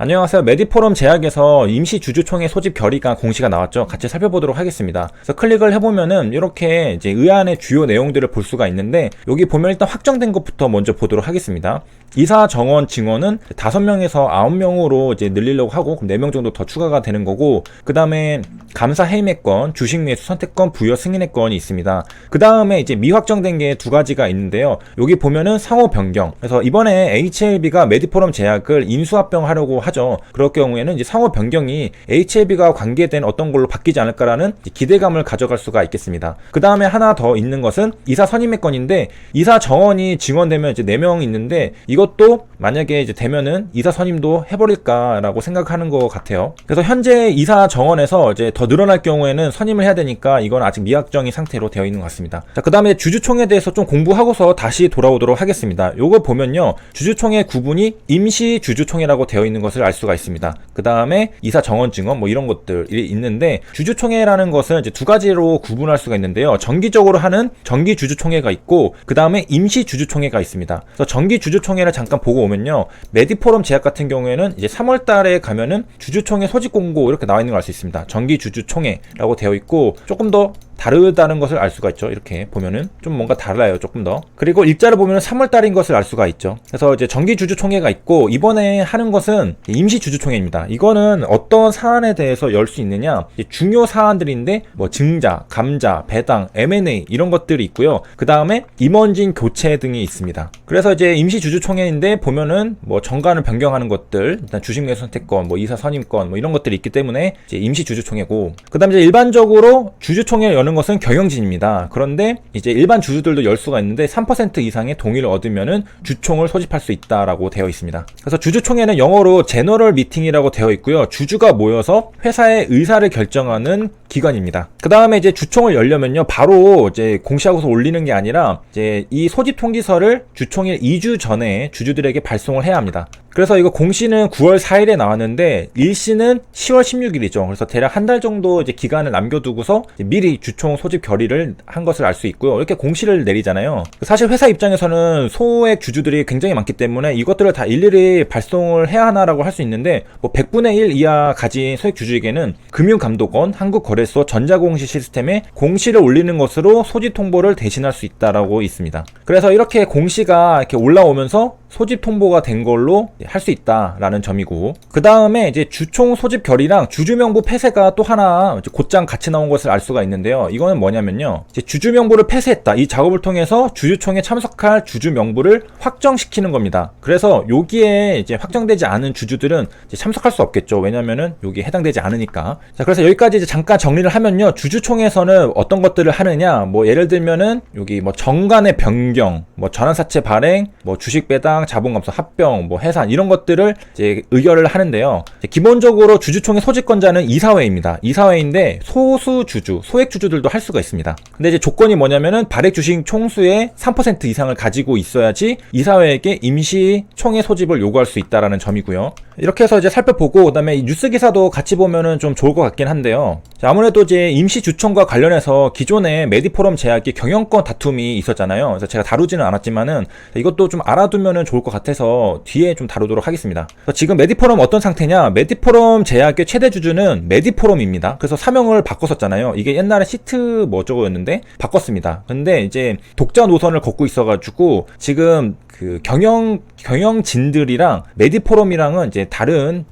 안녕하세요. 메디포럼 제약에서 임시 주주총회 소집 결의가 공시가 나왔죠. 같이 살펴보도록 하겠습니다. 그래서 클릭을 해보면은 이렇게 이제 의안의 주요 내용들을 볼 수가 있는데, 여기 보면 일단 확정된 것부터 먼저 보도록 하겠습니다. 이사 정원 증원은 5명에서 9명으로 이제 늘리려고 하고, 그럼 4명 정도 더 추가가 되는 거고, 그 다음에 감사 해임의권, 주식 매수 선택권 부여 승인의 건이 있습니다. 그 다음에 이제 미확정된 게 2가지가 있는데요. 여기 보면은 상호 변경. 그래서 이번에 HLB가 메디포럼 제약을 인수합병하려고 하죠. 그럴 경우에는 이제 상호 변경이 HLB가 관계된 어떤 걸로 바뀌지 않을까라는 기대감을 가져갈 수가 있겠습니다. 그 다음에 하나 더 있는 것은 이사 선임의 건인데, 이사 정원이 증원되면 이제 4명 있는데, 이것도 만약에 이제 되면은 이사 선임도 해버릴까라고 생각하는 것 같아요. 그래서 현재 이사 정원에서 이제 더 늘어날 경우에는 선임을 해야 되니까 이건 아직 미확정인 상태로 되어 있는 것 같습니다. 자, 그 다음에 주주총회에 대해서 좀 공부하고서 다시 돌아오도록 하겠습니다. 요거 보면요, 주주총회 구분이 임시 주주총회라고 되어 있는 것을 알 수가 있습니다. 그 다음에 이사 정원 증원 뭐 이런 것들이 있는데, 주주총회라는 것은 이제 2가지로 구분할 수가 있는데요. 정기적으로 하는 정기 주주총회가 있고, 그 다음에 임시 주주총회가 있습니다. 그래서 정기 주주총회를 잠깐 보고 오면요, 메디포럼 제약 같은 경우에는 이제 3월 달에 가면은 주주총회 소집 공고 이렇게 나와 있는 걸 알 수 있습니다. 정기 주주총회라고 되어 있고, 조금 더 다르다는 것을 알 수가 있죠. 이렇게 보면은 좀 뭔가 달라요, 조금 더. 그리고 일자를 보면은 3월 달인 것을 알 수가 있죠. 그래서 이제 정기 주주총회가 있고, 이번에 하는 것은 임시 주주총회입니다. 이거는 어떤 사안에 대해서 열 수 있느냐, 중요 사안들인데 뭐 증자, 감자, 배당, M&A 이런 것들이 있고요. 그 다음에 임원진 교체 등이 있습니다. 그래서 이제 임시 주주총회인데 보면은 뭐 정관을 변경하는 것들, 일단 주식 매수 선택권, 뭐 이사 선임권 뭐 이런 것들이 있기 때문에 이제 임시 주주총회고, 그 다음에 이제 일반적으로 주주총회를 여는 것은 경영진입니다. 그런데 이제 일반 주주들도 열 수가 있는데 3% 이상의 동의를 얻으면은 주총을 소집할 수 있다라고 되어 있습니다. 그래서 주주총회는 영어로 제너럴 미팅이라고 되어 있고요. 주주가 모여서 회사의 의사를 결정하는 기관입니다. 그 다음에 이제 주총을 열려면요, 바로 이제 공시하고서 올리는 게 아니라 이제 이 소집 통지서를 주총일 2주 전에 주주들에게 발송을 해야 합니다. 그래서 이거 공시는 9월 4일에 나왔는데 일시는 10월 16일이죠. 그래서 대략 한 달 정도 이제 기간을 남겨두고서 미리 주총 소집 결의를 한 것을 알 수 있고요. 이렇게 공시를 내리잖아요. 사실 회사 입장에서는 소액 주주들이 굉장히 많기 때문에 이것들을 다 일일이 발송을 해야 하나라고 할 수 있는데, 뭐 100분의 1 이하 가진 소액 주주에게는 금융감독원, 한국거래소, 전자공시 시스템에 공시를 올리는 것으로 소집 통보를 대신할 수 있다라고 있습니다. 그래서 이렇게 공시가 이렇게 올라오면서 소집 통보가 된 걸로 할 수 있다라는 점이고, 그 다음에 이제 주총 소집 결의랑 주주명부 폐쇄가 또 하나 곧장 같이 나온 것을 알 수가 있는데요. 이거는 뭐냐면요, 이제 주주명부를 폐쇄했다, 이 작업을 통해서 주주총에 참석할 주주명부를 확정시키는 겁니다. 그래서 여기에 이제 확정되지 않은 주주들은 이제 참석할 수 없겠죠. 왜냐면은 여기에 해당되지 않으니까. 자, 그래서 여기까지 이제 잠깐 정리를 하면요, 주주총에서는 어떤 것들을 하느냐, 뭐 예를 들면은 여기 뭐 정관의 변경, 뭐 전환사채 발행, 뭐 주식 배당, 자본감사 합병, 뭐 해산 이런 것들을 이제 의결을 하는데요. 기본적으로 주주총회 소집권자는 이사회입니다. 이사회인데 소수 주주, 소액 주주들도 할 수가 있습니다. 근데 이제 조건이 뭐냐면은 발행 주식 총수의 3% 이상을 가지고 있어야지 이사회에게 임시 총회 소집을 요구할 수 있다라는 점이고요. 이렇게 해서 이제 살펴보고, 그다음에 뉴스 기사도 같이 보면은 좀 좋을 것 같긴 한데요. 자, 아무래도 이제 임시 주총과 관련해서 기존에 메디포럼 제약이 경영권 다툼이 있었잖아요. 그래서 제가 다루지는 않았지만은 이것도 좀 알아두면은 좋을 것 같아서 뒤에 좀 다루도록 하겠습니다. 그래서 지금 메디포럼 어떤 상태냐, 메디포럼 제약의 최대 주주는 메디포럼입니다. 그래서 사명을 바꿨었잖아요. 이게 옛날에 시트 뭐 어쩌고였는데 바꿨습니다. 근데 이제 독자 노선을 걷고 있어가지고 지금 그 경영진들이랑 메디포럼이랑은 이제 다른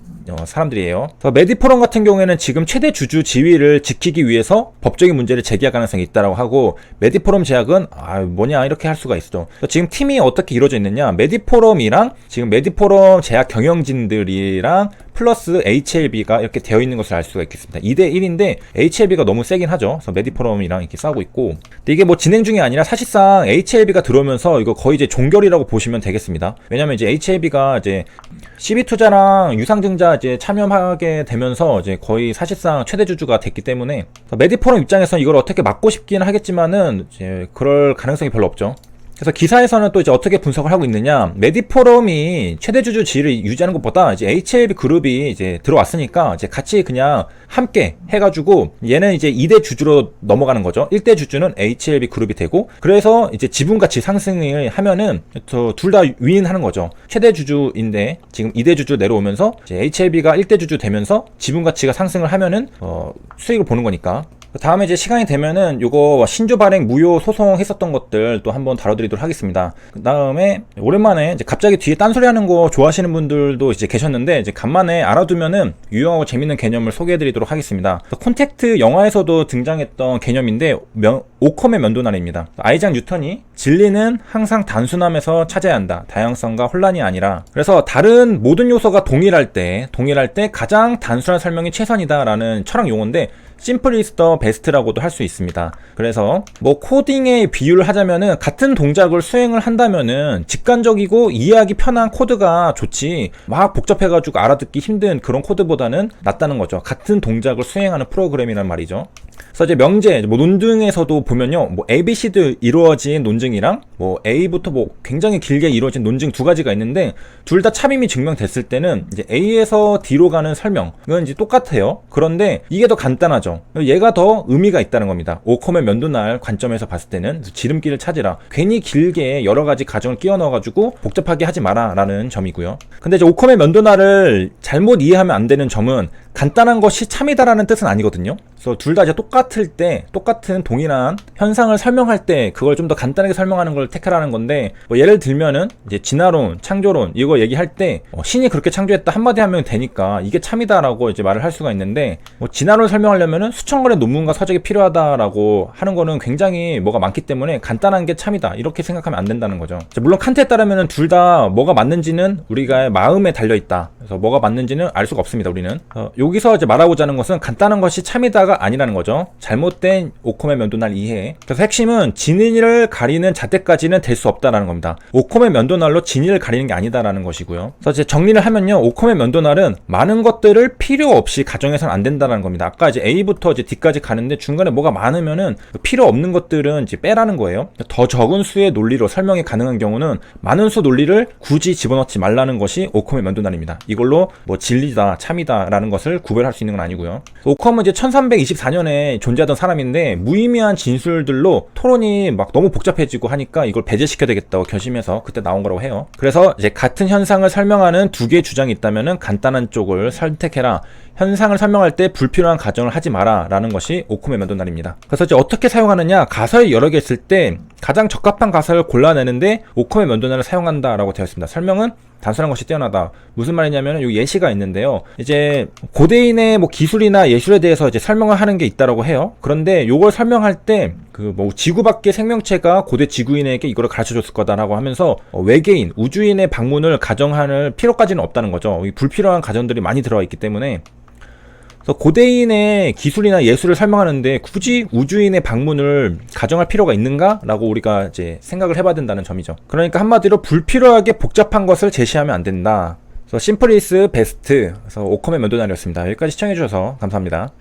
사람들이에요. 그래서 메디포럼 같은 경우에는 지금 최대 주주 지위를 지키기 위해서 법적인 문제를 제기할 가능성이 있다라고 하고, 메디포럼 제약은 뭐냐 이렇게 할 수가 있어. 지금 팀이 어떻게 이루어져 있느냐, 메디포럼이랑 지금 메디포럼 제약 경영진들이랑 플러스 HLB가 이렇게 되어 있는 것을 알 수가 있겠습니다. 2대 1인데 HLB가 너무 세긴 하죠. 그래서 메디포럼이랑 이렇게 싸우고 있고, 근데 이게 뭐 진행 중이 아니라 사실상 HLB가 들어오면서 이거 거의 이제 종결이라고 보시면 되겠습니다. 왜냐면 이제 HLB가 이제 CB투자랑 유상증자 이제 참여하게 되면서 이제 거의 사실상 최대 주주가 됐기 때문에, 메디포럼 입장에서는 이걸 어떻게 막고 싶기는 하겠지만은 이제 그럴 가능성이 별로 없죠. 그래서 기사에서는 또 이제 어떻게 분석을 하고 있느냐, 메디포럼이 최대 주주 지위를 유지하는 것보다 이제 HLB 그룹이 이제 들어왔으니까 이제 같이 그냥 함께 해가지고 얘는 이제 2대 주주로 넘어가는 거죠. 1대 주주는 HLB 그룹이 되고, 그래서 이제 지분 가치 상승을 하면은 둘 다 윈하는 거죠. 최대 주주인데 지금 2대 주주 내려오면서 이제 HLB가 1대 주주 되면서 지분 가치가 상승을 하면은 수익을 보는 거니까. 다음에 이제 시간이 되면은 요거 신주 발행 무효 소송 했었던 것들 또 한번 다뤄드리도록 하겠습니다. 그 다음에 오랜만에 이제 갑자기 뒤에 딴소리 하는 거 좋아하시는 분들도 이제 계셨는데, 이제 간만에 알아두면은 유용하고 재밌는 개념을 소개해드리도록 하겠습니다. 콘택트 영화에서도 등장했던 개념인데 오컴의 면도날입니다. 아이작 뉴턴이 진리는 항상 단순함에서 찾아야 한다. 다양성과 혼란이 아니라. 그래서 다른 모든 요소가 동일할 때 가장 단순한 설명이 최선이다라는 철학 용어인데, 심플 이즈 더 베스트라고도 할 수 있습니다. 그래서 뭐 코딩의 비유를 하자면은 같은 동작을 수행을 한다면은 직관적이고 이해하기 편한 코드가 좋지, 막 복잡해가지고 알아듣기 힘든 그런 코드보다는 낫다는 거죠. 같은 동작을 수행하는 프로그램이란 말이죠. 그래서 이제 명제, 뭐 논증에서도 보면요, 뭐 ABC도 이루어진 논증이랑 뭐 A부터 뭐 굉장히 길게 이루어진 논증 두 가지가 있는데, 둘 다 참임이 증명됐을 때는 이제 A에서 D로 가는 설명은 이제 똑같아요. 그런데 이게 더 간단하죠. 얘가 더 의미가 있다는 겁니다. 오컴의 면도날 관점에서 봤을 때는 지름길을 찾으라. 괜히 길게 여러 가지 가정을 끼워 넣어가지고 복잡하게 하지 마라 라는 점이고요. 근데 이제 오컴의 면도날을 잘못 이해하면 안 되는 점은 간단한 것이 참이다라는 뜻은 아니거든요. 그래서 둘 다 이제 똑같을 때, 똑같은 동일한 현상을 설명할 때 그걸 좀 더 간단하게 설명하는 걸 택하라는 건데, 뭐 예를 들면은 이제 진화론, 창조론 이거 얘기할 때 신이 그렇게 창조했다 한마디 하면 되니까 이게 참이다라고 이제 말을 할 수가 있는데, 뭐 진화론을 설명하려면은 수천 권의 논문과 서적이 필요하다라고 하는 거는 굉장히 뭐가 많기 때문에 간단한 게 참이다 이렇게 생각하면 안 된다는 거죠. 물론 칸트에 따르면은 둘 다 뭐가 맞는지는 우리가 마음에 달려 있다. 그래서 뭐가 맞는지는 알 수가 없습니다. 우리는 여기서 이제 말하고자 하는 것은 간단한 것이 참이다가 아니라는 거죠. 잘못된 오컴의 면도날 이해. 그래서 핵심은 진리를 가리는 잣대까지는 될 수 없다라는 겁니다. 오컴의 면도날로 진리를 가리는 게 아니다라는 것이고요. 그래서 이제 정리를 하면요, 오컴의 면도날은 많은 것들을 필요 없이 가정해서는 안 된다라는 겁니다. 아까 이제 A부터 이제 D까지 가는데 중간에 뭐가 많으면은 필요 없는 것들은 이제 빼라는 거예요. 더 적은 수의 논리로 설명이 가능한 경우는 많은 수 논리를 굳이 집어넣지 말라는 것이 오컴의 면도날입니다. 이걸로 뭐 진리다, 참이다라는 것을 구별할 수 있는 건 아니고요. 오컴은 이제 1324년에 존재하던 사람인데 무의미한 진술들로 토론이 막 너무 복잡해지고 하니까 이걸 배제시켜야 되겠다고 결심해서 그때 나온 거라고 해요. 그래서 이제 같은 현상을 설명하는 두 개의 주장이 있다면은 간단한 쪽을 선택해라. 현상을 설명할 때 불필요한 가정을 하지 마라 라는 것이 오컴의 면도날입니다. 그래서 이제 어떻게 사용하느냐, 가설이 여러 개 있을 때 가장 적합한 가설을 골라내는데 오컴의 면도날을 사용한다 라고 되어 있습니다. 설명은 단순한 것이 뛰어나다. 무슨 말이냐면 요 예시가 있는데요. 이제 고대인의 뭐 기술이나 예술에 대해서 이제 설명을 하는 게 있다라고 해요. 그런데 요걸 설명할 때 그 뭐 지구 밖의 생명체가 고대 지구인에게 이거를 가르쳐 줬을 거다라고 하면서 외계인, 우주인의 방문을 가정할 필요까지는 없다는 거죠. 불필요한 가정들이 많이 들어가 있기 때문에. 그래서 고대인의 기술이나 예술을 설명하는데 굳이 우주인의 방문을 가정할 필요가 있는가? 라고 우리가 이제 생각을 해봐야 된다는 점이죠. 그러니까 한마디로 불필요하게 복잡한 것을 제시하면 안 된다. 그래서 심플 이즈 베스트. 그래서 오컴의 면도날이었습니다. 여기까지 시청해주셔서 감사합니다.